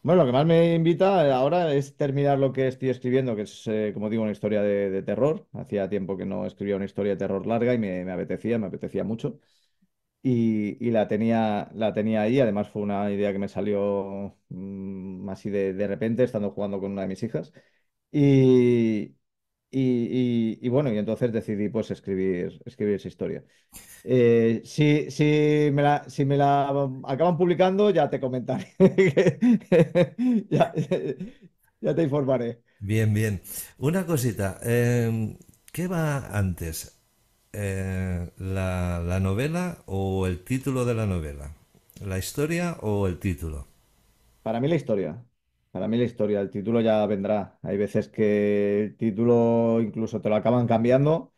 Bueno, lo que más me invita ahora es terminar lo que estoy escribiendo, que es, como digo, una historia de terror. Hacía tiempo que no escribía una historia de terror larga y me apetecía mucho. Y la tenía ahí. Además, fue una idea que me salió así de repente, estando jugando con una de mis hijas. Y, y bueno, y entonces decidí pues escribir esa historia. Si me la acaban publicando, ya te comentaré. Ya, ya te informaré. Bien, bien. Una cosita. ¿Qué va antes? ¿La novela o el título de la novela? ¿La historia o el título? Para mí la historia. Para mí la historia. El título ya vendrá. Hay veces que el título incluso te lo acaban cambiando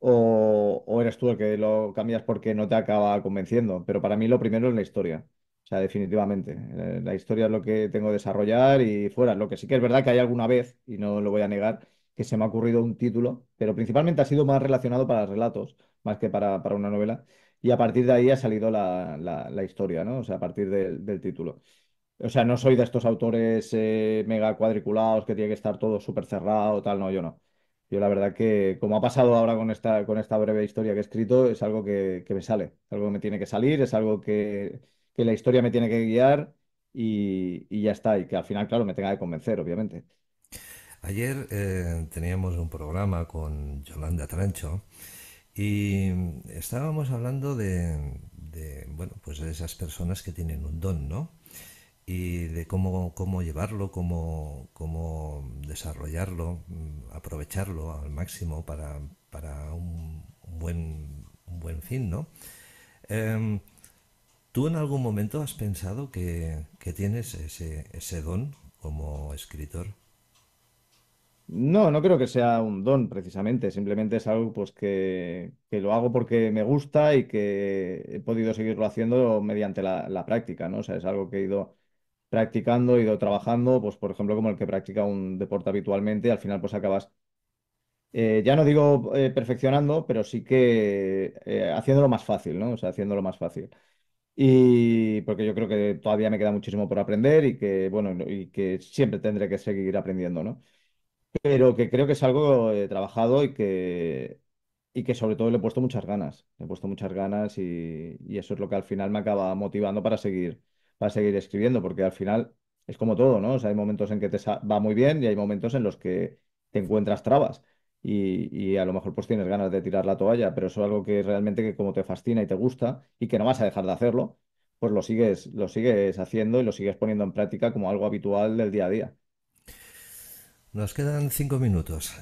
o eres tú el que lo cambias porque no te acaba convenciendo. Pero para mí lo primero es la historia. O sea, definitivamente. La historia es lo que tengo que desarrollar y fuera. Lo que sí que es verdad que hay alguna vez, y no lo voy a negar, que se me ha ocurrido un título, pero principalmente ha sido más relacionado para relatos, más que para una novela. Y a partir de ahí ha salido la historia, ¿no? O sea, a partir del título. O sea, no soy de estos autores mega cuadriculados que tiene que estar todo súper cerrado, tal, no, yo no. Yo la verdad que, como ha pasado ahora con esta breve historia que he escrito, es algo que me sale, es algo que me tiene que salir, es algo que la historia me tiene que guiar y ya está. Y que al final, claro, me tenga que convencer, obviamente. Ayer teníamos un programa con Yolanda Trancho y estábamos hablando bueno, pues de esas personas que tienen un don, ¿no? Y de cómo llevarlo, cómo desarrollarlo, aprovecharlo al máximo para un buen fin, ¿no? Em, ¿Tú en algún momento has pensado que tienes ese don como escritor? No, no creo que sea un don precisamente, simplemente es algo pues que lo hago porque me gusta y que he podido seguirlo haciendo mediante la práctica, ¿no? O sea, es algo que he ido practicando, he ido trabajando, pues por ejemplo como el que practica un deporte habitualmente, al final pues acabas, ya no digo perfeccionando, pero sí que haciéndolo más fácil, ¿no? O sea, haciéndolo más fácil. Y porque yo creo que todavía me queda muchísimo por aprender y que, bueno, y que siempre tendré que seguir aprendiendo, ¿no? Pero que creo que es algo trabajado y que sobre todo le he puesto muchas ganas. Le he puesto muchas ganas y eso es lo que al final me acaba motivando para seguir escribiendo, porque al final es como todo, ¿no? O sea, hay momentos en que va muy bien y hay momentos en los que te encuentras trabas y a lo mejor pues tienes ganas de tirar la toalla, pero eso es algo que realmente que como te fascina y te gusta y que no vas a dejar de hacerlo, pues lo sigues haciendo y lo sigues poniendo en práctica como algo habitual del día a día. Nos quedan 5 minutos.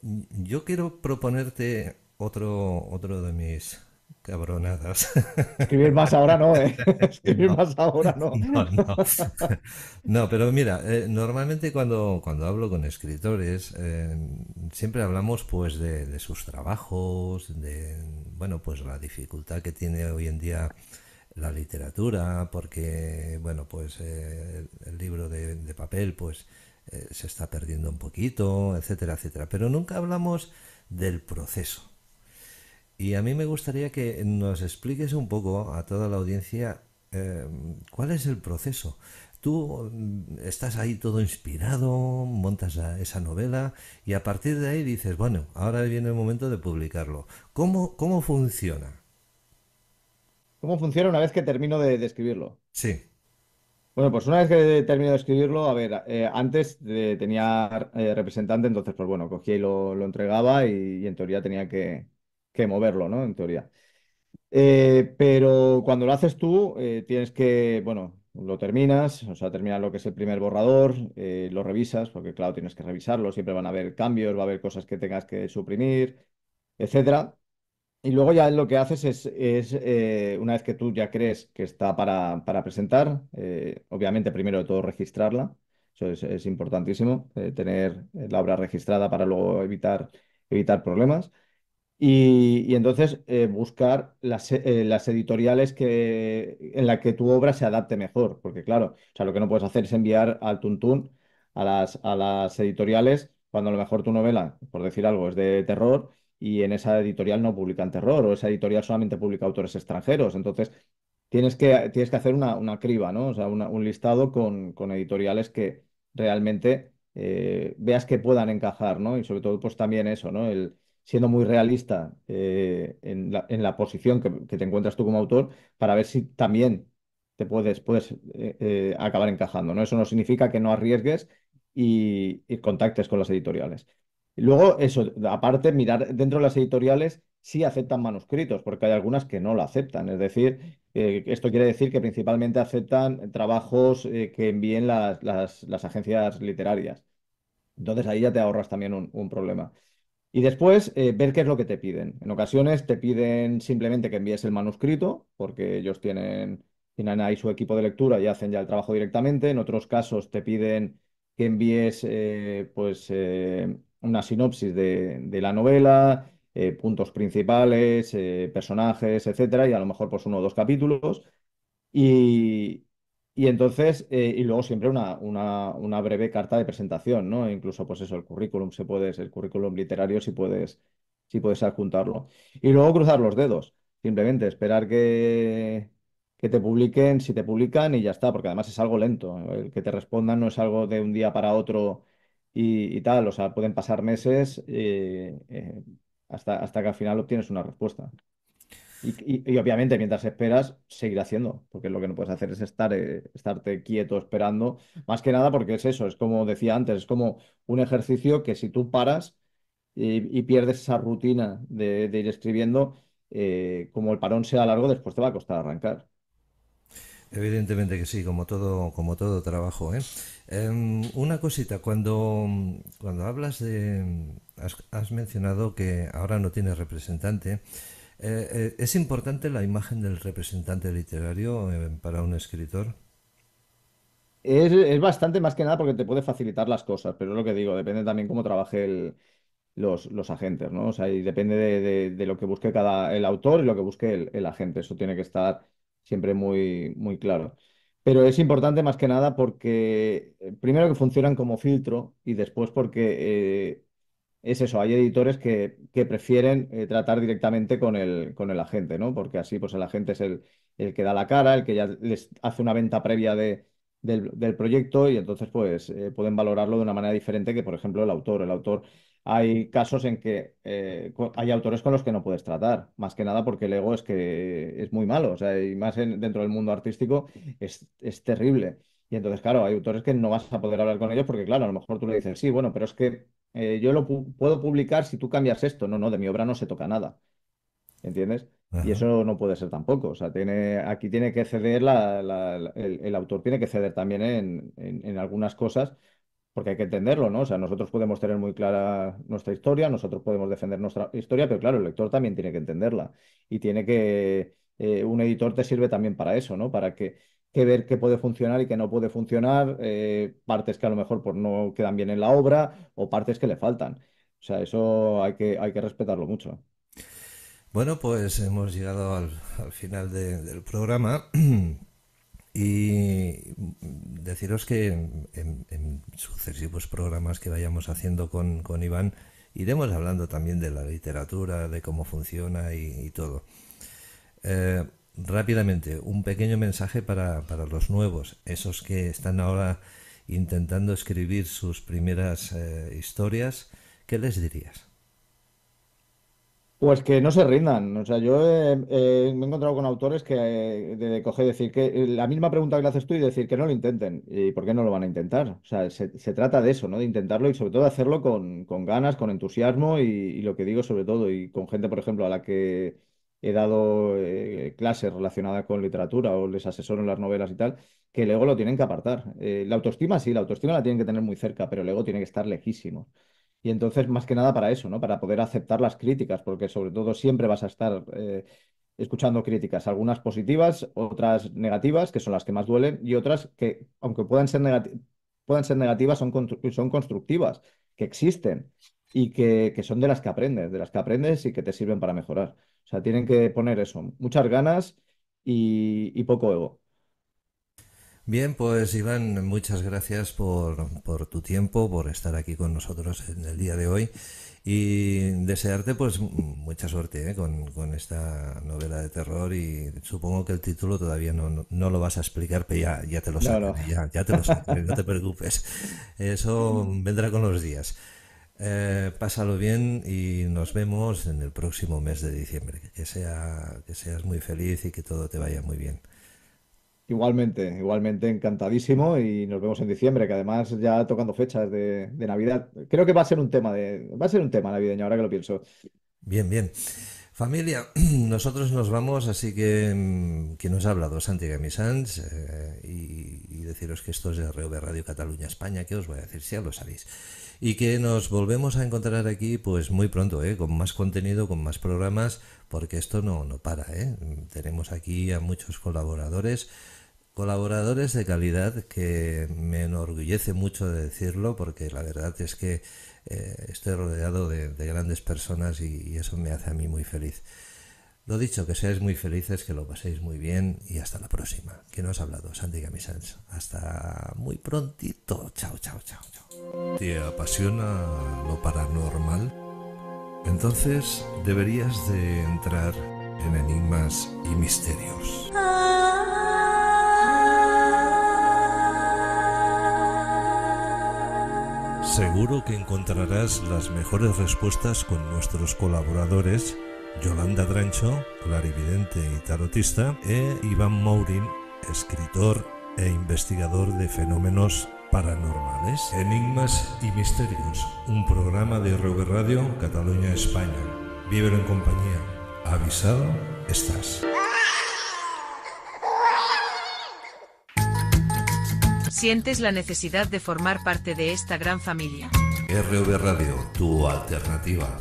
Yo quiero proponerte otro de mis cabronadas. Escribir más ahora no, ¿eh? Escribir No, más ahora no. no, no. No, pero mira, normalmente cuando hablo con escritores, siempre hablamos pues de sus trabajos, bueno, pues la dificultad que tiene hoy en día la literatura, porque, bueno, pues el libro de papel, pues se está perdiendo un poquito, etcétera, etcétera. Pero nunca hablamos del proceso. Y a mí me gustaría que nos expliques un poco a toda la audiencia cuál es el proceso. Tú estás ahí todo inspirado, montas esa novela y a partir de ahí dices, bueno, ahora viene el momento de publicarlo. ¿Cómo funciona? ¿Cómo funciona una vez que termino de escribirlo? Sí. Bueno, pues una vez que termino de escribirlo, a ver, antes tenía representante, entonces pues bueno, cogía y lo entregaba y en teoría tenía que moverlo, ¿no? En teoría. Pero cuando lo haces tú, tienes que, bueno, lo terminas, o sea, terminas lo que es el primer borrador, lo revisas, porque claro, tienes que revisarlo, siempre van a haber cambios, va a haber cosas que tengas que suprimir, etcétera. Y luego ya lo que haces es, una vez que tú ya crees que está para presentar, obviamente primero de todo registrarla, eso es importantísimo, tener la obra registrada para luego evitar problemas. Y entonces buscar las editoriales en la que tu obra se adapte mejor, porque claro, o sea, lo que no puedes hacer es enviar al tuntún a las editoriales cuando a lo mejor tu novela, por decir algo, es de terror y en esa editorial no publican terror o esa editorial solamente publica autores extranjeros. Entonces tienes que hacer una criba, ¿no? O sea, un listado con editoriales que realmente veas que puedan encajar, ¿no? Y sobre todo, pues también eso, ¿no? Siendo muy realista en la posición que te encuentras tú como autor para ver si también te puedes acabar encajando, ¿no? Eso no significa que no arriesgues y contactes con las editoriales. Y luego, eso, aparte, mirar dentro de las editoriales si aceptan manuscritos, porque hay algunas que no lo aceptan. Es decir, esto quiere decir que principalmente aceptan trabajos que envíen las agencias literarias. Entonces ahí ya te ahorras también un problema. Y después ver qué es lo que te piden. En ocasiones te piden simplemente que envíes el manuscrito, porque ellos tienen ahí su equipo de lectura y hacen ya el trabajo directamente. En otros casos te piden que envíes pues una sinopsis de la novela, puntos principales, personajes, etcétera, y a lo mejor pues uno o dos capítulos. Y, y entonces, y luego siempre una breve carta de presentación, ¿no? Incluso, pues eso, el currículum literario, si puedes adjuntarlo. Y luego cruzar los dedos, simplemente esperar que te publiquen, si te publican y ya está, porque además es algo lento. El que te respondan no es algo de un día para otro y tal, o sea, pueden pasar meses hasta que al final obtienes una respuesta. Y obviamente mientras esperas, seguir haciendo, porque lo que no puedes hacer es estarte quieto esperando, más que nada porque es eso, es como decía antes, es como un ejercicio que si tú paras y pierdes esa rutina de ir escribiendo, como el parón sea largo, después te va a costar arrancar. Evidentemente que sí, como todo trabajo, ¿eh? Una cosita, cuando hablas has mencionado que ahora no tienes representante. ¿Es importante la imagen del representante literario para un escritor? Es bastante más que nada porque te puede facilitar las cosas, pero es lo que digo, depende también cómo trabaje los agentes, ¿no? O sea, y depende de lo que busque el autor y lo que busque el agente. Eso tiene que estar siempre muy, muy claro. Pero es importante más que nada porque, primero que funcionan como filtro y después porque es eso, hay editores que prefieren tratar directamente con el agente, ¿no? Porque así pues el agente es el que da la cara, el que ya les hace una venta previa del proyecto y entonces pues pueden valorarlo de una manera diferente que, por ejemplo, el autor. El autor, hay casos en que hay autores con los que no puedes tratar, más que nada porque el ego es que es muy malo, o sea, y más dentro del mundo artístico es terrible. Y entonces, claro, hay autores que no vas a poder hablar con ellos porque, claro, a lo mejor tú le dices, sí, bueno, pero es que yo puedo publicar si tú cambias esto. No, no, de mi obra no se toca nada, ¿entiendes? Y Ajá. eso no puede ser tampoco. O sea, aquí tiene que ceder, el autor tiene que ceder también en algunas cosas, porque hay que entenderlo, ¿no? O sea, nosotros podemos tener muy clara nuestra historia, nosotros podemos defender nuestra historia, pero claro, el lector también tiene que entenderla. Y un editor te sirve también para eso, ¿no? Para que ver qué puede funcionar y qué no puede funcionar, partes que a lo mejor pues, no quedan bien en la obra o partes que le faltan. O sea, eso hay que respetarlo mucho. Bueno, pues hemos llegado al final del programa y deciros que en sucesivos programas que vayamos haciendo con Iván Iremos hablando también de la literatura, de cómo funciona y todo. Rápidamente, un pequeño mensaje para los nuevos, esos que están ahora intentando escribir sus primeras historias. ¿Qué les dirías? Pues que no se rindan. O sea, yo me he encontrado con autores que de coger y decir que la misma pregunta que le haces tú y decir que no lo intenten. ¿Y por qué no lo van a intentar? O sea, se trata de eso, ¿no? De intentarlo y sobre todo de hacerlo con ganas, con entusiasmo y lo que digo sobre todo, y con gente, por ejemplo, a la que he dado clases relacionadas con literatura o les asesoro en las novelas y tal, que el ego lo tienen que apartar. La autoestima sí, la autoestima la tienen que tener muy cerca, pero el ego tiene que estar lejísimo. Y entonces, más que nada para eso, ¿no? Para poder aceptar las críticas, porque sobre todo siempre vas a estar escuchando críticas, algunas positivas, otras negativas, que son las que más duelen, y otras que, aunque puedan ser negativas, son constructivas, que existen y que son de las que aprendes y que te sirven para mejorar. O sea, tienen que poner eso, muchas ganas y poco ego. Bien, pues Iván, muchas gracias por tu tiempo, por estar aquí con nosotros en el día de hoy y desearte pues mucha suerte con esta novela de terror y supongo que el título todavía no lo vas a explicar, pero ya te lo No, no. sacaré, ya te lo sacaré, no te preocupes, eso vendrá con los días. Pásalo bien y nos vemos en el próximo mes de diciembre, que seas muy feliz y que todo te vaya muy bien. Igualmente, igualmente encantadísimo y nos vemos en diciembre, que además ya tocando fechas de Navidad. Creo que va a ser un tema navideño, ahora que lo pienso. Bien, bien. Familia, nosotros nos vamos, así que quien nos ha hablado, Santi Gamisans, y deciros que esto es de RV Radio Cataluña España, que os voy a decir, si ya lo sabéis. Y que nos volvemos a encontrar aquí pues muy pronto, con más contenido, con más programas, porque esto no para, ¿eh? Tenemos aquí a muchos colaboradores de calidad que me enorgullece mucho de decirlo, porque la verdad es que estoy rodeado de grandes personas y eso me hace a mí muy feliz. Lo dicho, que seáis muy felices, que lo paséis muy bien y hasta la próxima. ¿Quién os ha hablado? Santi Gamisans. Hasta muy prontito. Chao, chao, chao, chao. ¿Te apasiona lo paranormal? Entonces deberías de entrar en Enigmas y Misterios. Seguro que encontrarás las mejores respuestas con nuestros colaboradores Yolanda Drancho, clarividente y tarotista, e Iván Mourin, escritor e investigador de fenómenos paranormales. Enigmas y Misterios, un programa de RV Radio Cataluña España. Vívelo en compañía. Avisado estás. ¿Sientes la necesidad de formar parte de esta gran familia? RV Radio, tu alternativa.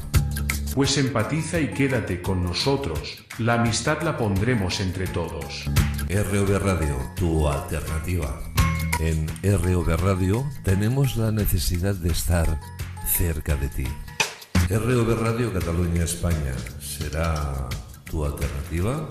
Pues empatiza y quédate con nosotros, la amistad la pondremos entre todos. RV Radio, tu alternativa. En RV Radio tenemos la necesidad de estar cerca de ti. RV Radio Cataluña España, ¿será tu alternativa?